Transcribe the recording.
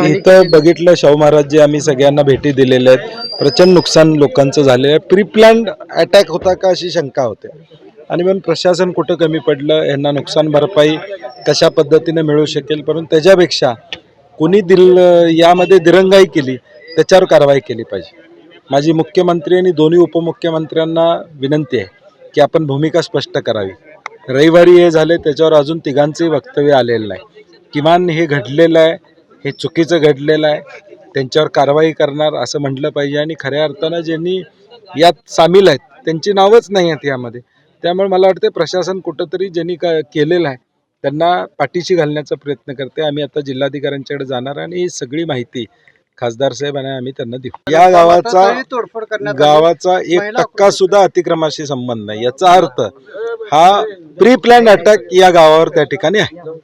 इथं बघितलं शाहू महाराज जे आम्ही सगळ्यांना भेटी दिलेल्या आहेत, प्रचंड नुकसान लोकांचं झालेलं आहे. प्री प्लॅन्ड अटॅक होता का अशी शंका होते आणि म्हणून प्रशासन कुठं कमी पडलं, यांना नुकसान भरपाई कशा पद्धतीने मिळू शकेल, परंतु त्याच्यापेक्षा कुणी यामध्ये दिरंगाई केली त्याच्यावर कारवाई केली पाहिजे. माझी मुख्यमंत्री आणि दोन्ही उपमुख्यमंत्र्यांना विनंती आहे की आपण भूमिका स्पष्ट करावी. रविवारी हे झाले, त्याच्यावर अजून तिघांचंही वक्तव्य आलेलं नाही. किमान हे घडलेलं आहे, हे चुकीचं घडलेलं आहे, त्यांच्यावर कारवाई करणार असं म्हटलं पाहिजे. आणि खऱ्या अर्थानं ज्यांनी यात सामील आहेत त्यांची नावच नाही आहेत यामध्ये. त्यामुळे मला वाटतं प्रशासन कुठंतरी ज्यांनी केलेलं आहे त्यांना पाठीशी घालण्याचा प्रयत्न करते. आम्ही आता जिल्हाधिकाऱ्यांच्याकडे जाणार आणि ही सगळी माहिती खासदार साहेबांना आम्ही त्यांना देऊ. या गावाचा 1% सुद्धा अतिक्रमाशी संबंध नाही. याचा अर्थ हा प्री प्लॅन अटॅक या गावावर त्या ठिकाणी आहे.